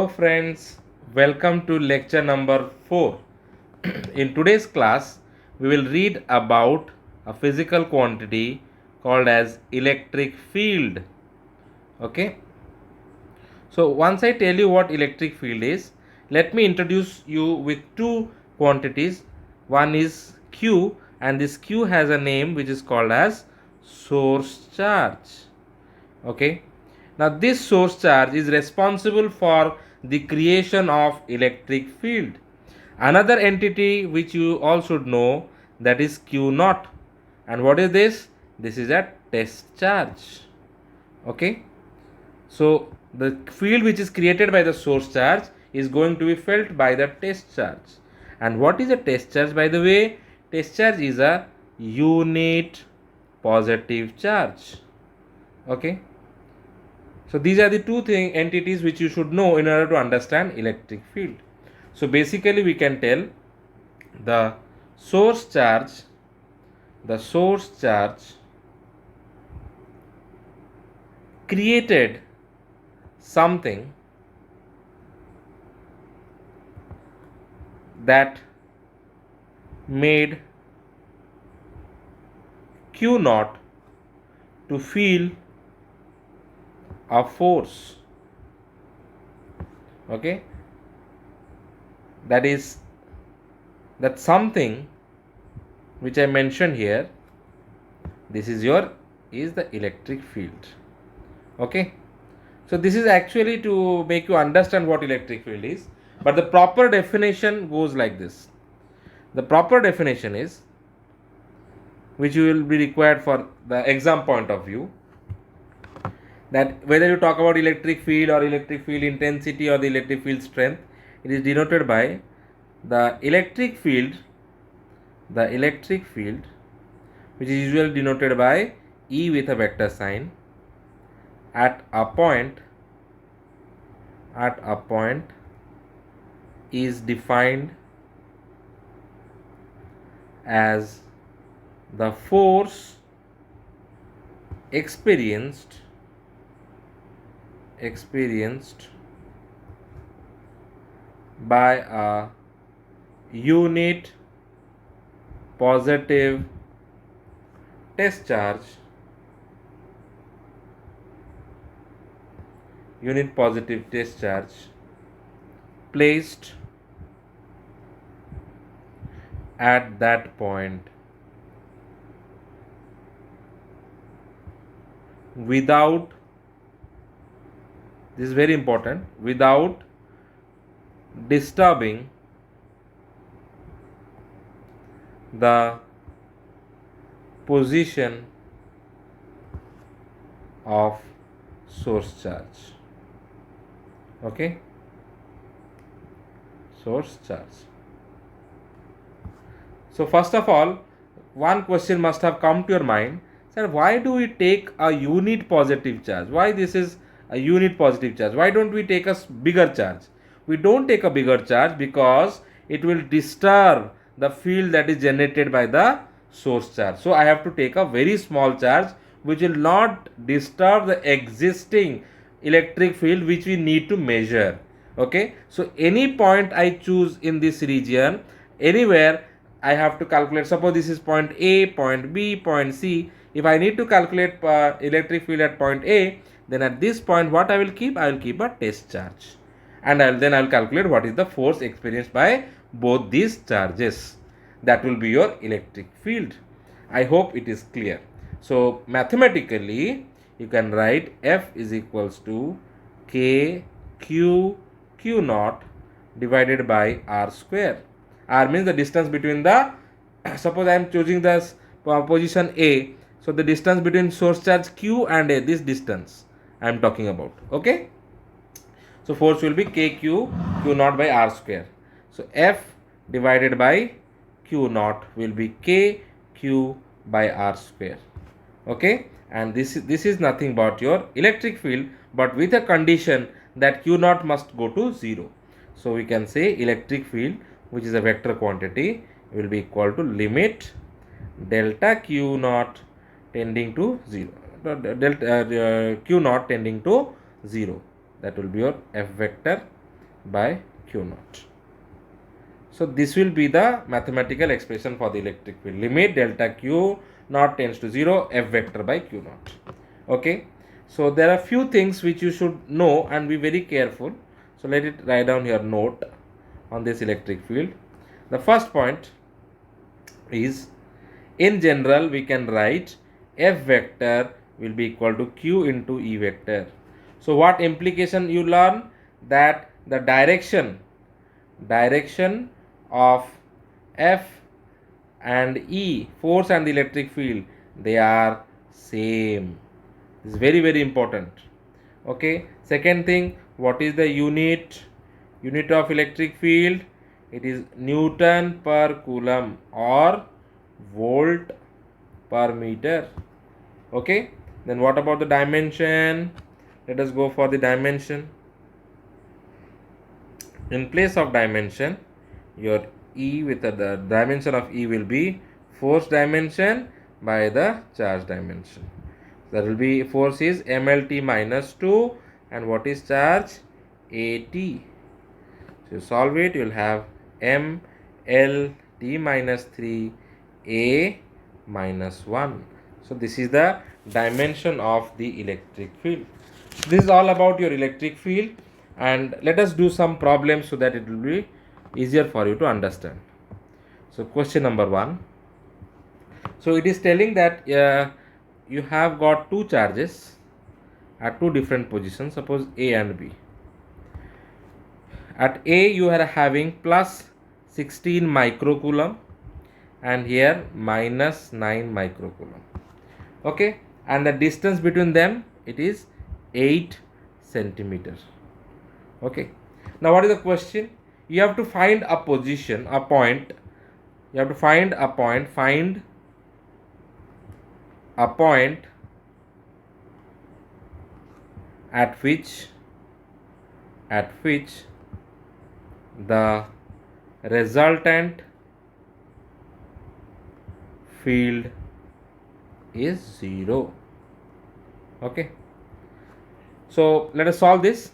Friends, welcome to lecture number 4. In today's class, we will read about a physical quantity called as electric field. Okay, so once I tell you what electric field is, let me introduce you with two quantities. One is Q, and this Q has a name which is called as source charge. Okay, now this source charge is responsible for the creation of electric field. Another entity which you all should know, that is Q naught. And what is this? This is a test charge. Okay, so the field which is created by the source charge is going to be felt by the test charge. And what is a test charge, by the way? Test charge is a unit positive charge. Okay, so these are the two entities which you should know in order to understand electric field. So basically we can tell the source charge created something that made Q naught to feel a force. Okay, that is that something which I mentioned here, this is the electric field. Okay, so this is actually to make you understand what electric field is, but the proper definition goes like this. The proper definition is, which will be required for the exam point of view, that whether you talk about electric field or electric field intensity or the electric field strength, it is denoted by the electric field which is usually denoted by E with a vector sign at a point is defined as the force experienced by a unit positive test charge placed at that point without, this is very important, without disturbing the position of source charge. Okay, source charge. So first of all, one question must have come to your mind, sir, why do we take a unit positive charge? Why this is a unit positive charge? Why don't we take a bigger charge? We don't take a bigger charge because it will disturb the field that is generated by the source charge. So I have to take a very small charge which will not disturb the existing electric field which we need to measure. Okay, so any point I choose in this region, anywhere I have to calculate. Suppose this is point A, point B, point C. If I need to calculate electric field at point A, then at this point what I will keep? I will keep a test charge, and I will calculate what is the force experienced by both these charges. That will be your electric field. I hope it is clear. So mathematically you can write F is equals to K Q naught divided by R square. R means the distance between the, suppose I am choosing the position A, so the distance between source charge Q and A, this distance I am talking about. Okay, so force will be Q naught by R square. So F divided by Q naught will be Q by R square. Okay, and this is nothing but your electric field, but with a condition that Q naught must go to 0. So we can say electric field, which is a vector quantity, will be equal to limit delta Q naught tending to 0, delta Q naught tending to 0. That will be your F vector. by Q naught. So this will be the mathematical expression for the electric field. Limit delta Q naught tends to 0, F vector by Q naught. Okay. So there are few things which you should know and be very careful. So let it write down your note on this electric field. The first point is, in general we can write F vector will be equal to Q into E vector. So what implication you learn? That the direction of F and E, force and the electric field, they are same. This is very very important. Okay. Second thing, what is the unit of electric field? It is Newton per coulomb or volt per meter. Okay. Then what about the dimension? Let us go for the dimension. In place of dimension, your E with the dimension of E will be force dimension by the charge dimension. That will be, force is mlt minus 2 and what is charge? At. So you solve it, you will have mlt minus 3 A minus 1. So this is the dimension of the electric field. This is all about your electric field, and let us do some problems so that it will be easier for you to understand. So question number 1. So it is telling that you have got two charges at two different positions, suppose A and B. At A you are having plus 16 microcoulomb and here minus 9 microcoulomb. Okay, and the distance between them, it is 8 centimeters. Okay, now what is the question? You have to find a position, a point. You have to find a point, at which the resultant field is 0. Okay, so let us solve this.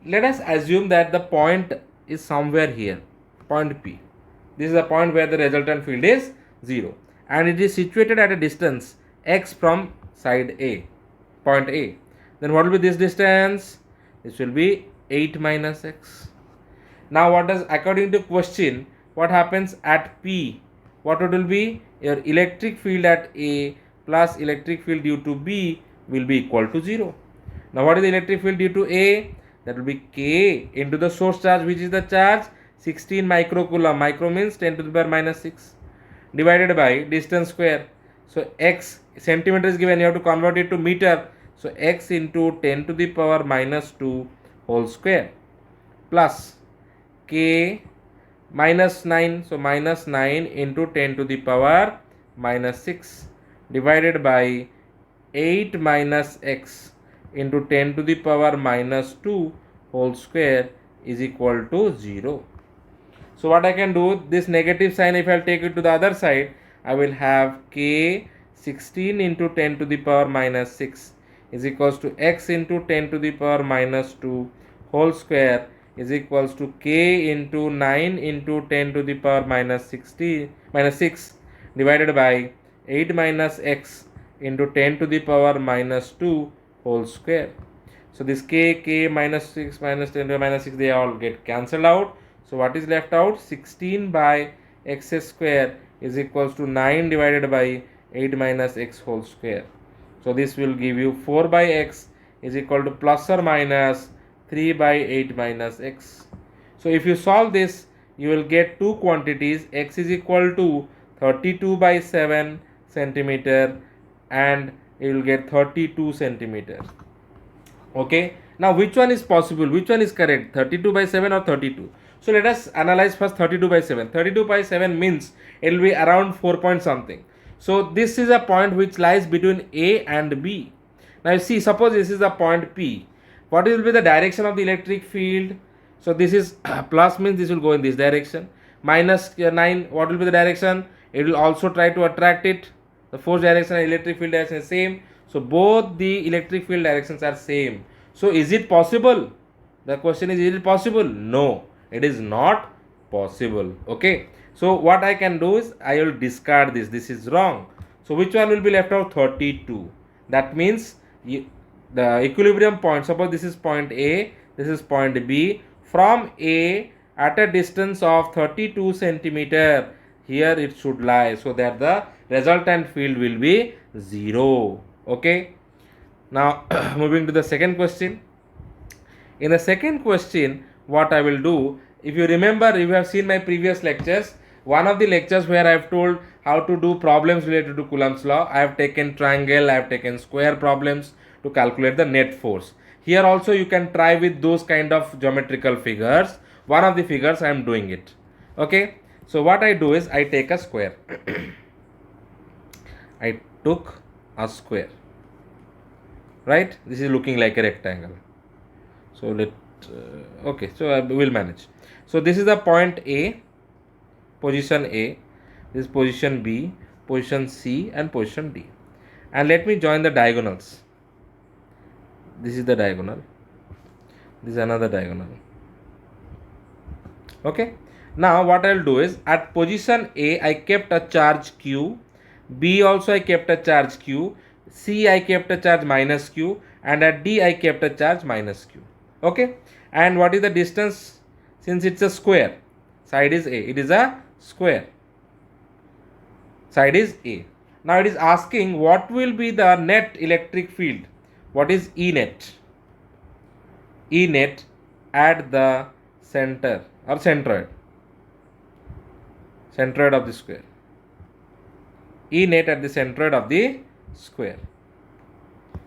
Let us assume that the point is somewhere here, point P. This is a point where the resultant field is 0 and it is situated at a distance x from side A, point A. Then what will be this distance? This will be 8 minus x. Now what does, according to question, what happens at P? What it will be? Your electric field at A plus electric field due to B will be equal to 0. Now what is the electric field due to A? That will be K into the source charge, which is the charge 16 microcoulomb. Micro means 10 to the power minus 6 divided by distance square. So x, centimeter is given, you have to convert it to meter. So x into 10 to the power minus 2 whole square plus K minus 9. So minus 9 into 10 to the power minus 6 divided by 8 minus x into 10 to the power minus 2 whole square is equal to 0. So what I can do, this negative sign, if I take it to the other side, I will have K 16 into 10 to the power minus 6 is equals to x into 10 to the power minus 2 whole square is equals to K into 9 into 10 to the power minus 6 divided by 8 minus x into 10 to the power minus 2 whole square. So this k minus 6 minus 10 to the minus 6, they all get cancelled out. So what is left out? 16 by x square is equals to 9 divided by 8 minus x whole square. So this will give you 4 by x is equal to plus or minus 3 by 8 minus x. So if you solve this, you will get two quantities. X is equal to 32 by 7 centimeter and you will get 32 centimeters. Okay, now which one is possible, which one is correct, 32 by 7 or 32? So let us analyze first 32 by 7. 32 by 7 means it will be around 4 point something. So this is a point which lies between A and B. Now you see, suppose this is the point P. What will be the direction of the electric field? So this is plus, means this will go in this direction. Minus 9, what will be the direction? It will also try to attract it. The force direction and electric field direction is same. So both the electric field directions are same. So is it possible The question is it possible? No, it is not possible. Okay, so what I can do is I will discard this. This is wrong. So which one will be left out? 32. That means the equilibrium point, suppose this is point A, this is point B. From A at a distance of 32 centimeter, here it should lie, so that the resultant field will be 0. Okay, now moving to the second question. In the second question, what I will do, if you remember, if you have seen my previous lectures, one of the lectures where I have told how to do problems related to Coulomb's law, I have taken triangle, I have taken square problems to calculate the net force. Here also you can try with those kind of geometrical figures. One of the figures I am doing it. Okay, so what I do is I take a square. I took a square. Right? This is looking like a rectangle. So okay, so I will manage. So this is the point A, position A, this is position B, position C, and position D. And let me join the diagonals. This is the diagonal. This is another diagonal. Okay. Now what I will do is at position A I kept a charge Q, B also I kept a charge Q, C I kept a charge minus Q, and at D I kept a charge minus Q. Okay, and what is the distance? Since it's a square, side is A, it is a square, side is A. Now it is asking what will be the net electric field. What is E net? E net at the center or centroid of the square. E net at the centroid of the square.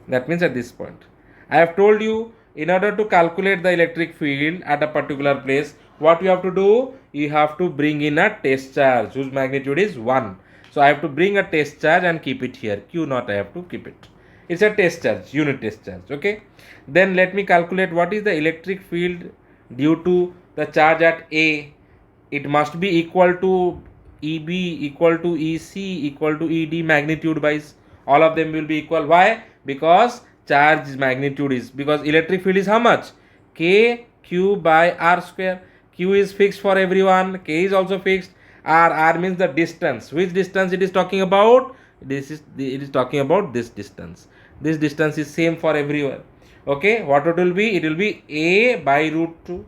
That means at this point. I have told you, in order to calculate the electric field at a particular place, what you have to do? You have to bring in a test charge whose magnitude is 1. So I have to bring a test charge and keep it here. Q naught I have to keep it. It's a test charge, unit test charge. Okay. Then let me calculate what is the electric field due to the charge at A. It must be equal to EB, equal to EC, equal to ED magnitude wise. All of them will be equal. Why? Because charge magnitude is, because electric field is how much? K Q by R square. Q is fixed for everyone, K is also fixed. R means the distance. Which distance it is talking about? It is talking about this distance. This distance is same for everyone. Okay, what it will be? It will be A by root 2.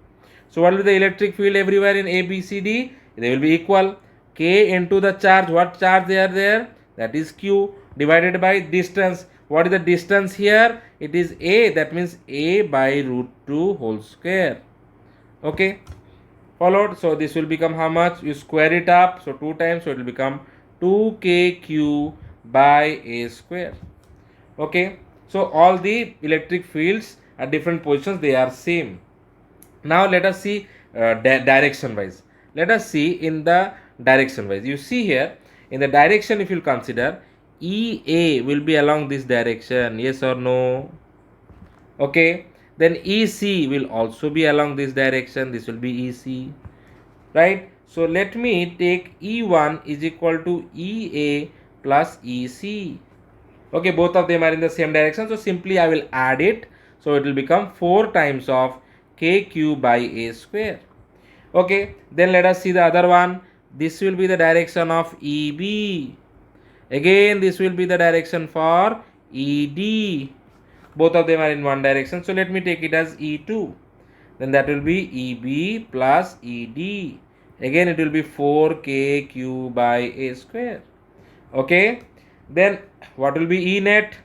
So what will be the electric field everywhere in A, B, C, D? They will be equal. K into the charge. What charge they are there? That is Q divided by distance. What is the distance here? It is A. That means A by root 2 whole square. Okay. Followed. So this will become how much? You square it up. So 2 times. So it will become 2KQ by A square. Okay. So all the electric fields at different positions, they are same. Now let us see direction wise. Let us see in the direction wise. You see here in the direction, if you consider, EA will be along this direction, yes or no? Okay, then EC will also be along this direction, this will be EC, right? So let me take E1 is equal to EA plus EC. Okay, both of them are in the same direction, so simply I will add it. So it will become 4 times of KQ by A square. Okay, then let us see the other one. This will be the direction of EB. Again, this will be the direction for ED. Both of them are in one direction. So let me take it as E2. Then that will be EB plus ED. Again, it will be 4KQ by A square. Okay. Then what will be E net?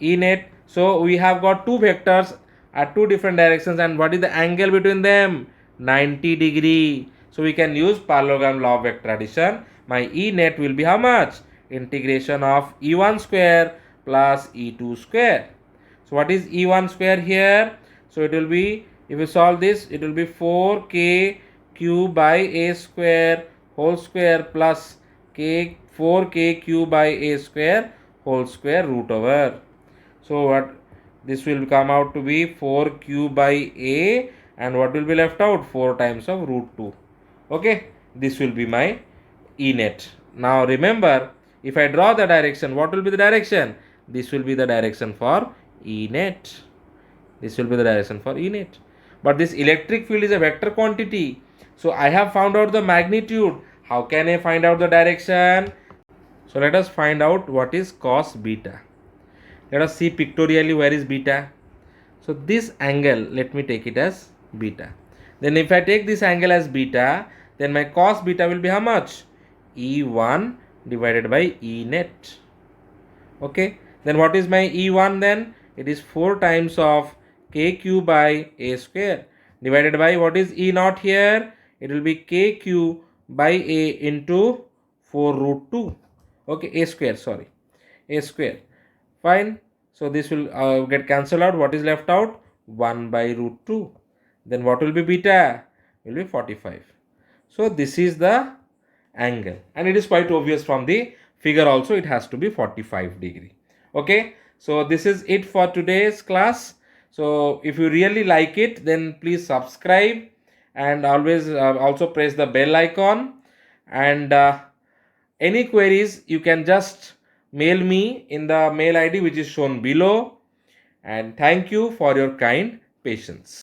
E net. So we have got two vectors at two different directions, and what is the angle between them? 90 degree. So we can use parallelogram law of vector addition. My E net will be how much? Integration of E1 square plus E2 square. So what is E1 square here? So it will be, if you solve this, it will be 4KQ by A square whole square plus 4KQ by A square whole square root over. So what this will come out to be 4Q by A, and what will be left out? 4 times of root 2. Okay, this will be my E net. Now remember, if I draw the direction, what will be the direction? This will be the direction for E net. This will be the direction for E net. but this electric field is a vector quantity. So I have found out the magnitude. How can I find out the direction? So let us find out what is cos beta. Let us see pictorially where is beta. So this angle, let me take it as beta. Then if I take this angle as beta, then my cos beta will be how much? E1 divided by E net. Okay, then what is my E1 then? It is 4 times of KQ by A square divided by what is E naught here? It will be KQ by A into 4 root 2. Okay, A square, sorry, A square. Fine. So this will get cancelled out. What is left out? 1 by root 2. Then what will be beta? Will be 45. So this is the angle, and it is quite obvious from the figure also, it has to be 45 degree. Okay, so this is it for today's class. So if you really like it, then please subscribe, and always also press the bell icon. And any queries, you can just mail me in the mail ID which is shown below. And thank you for your kind patience.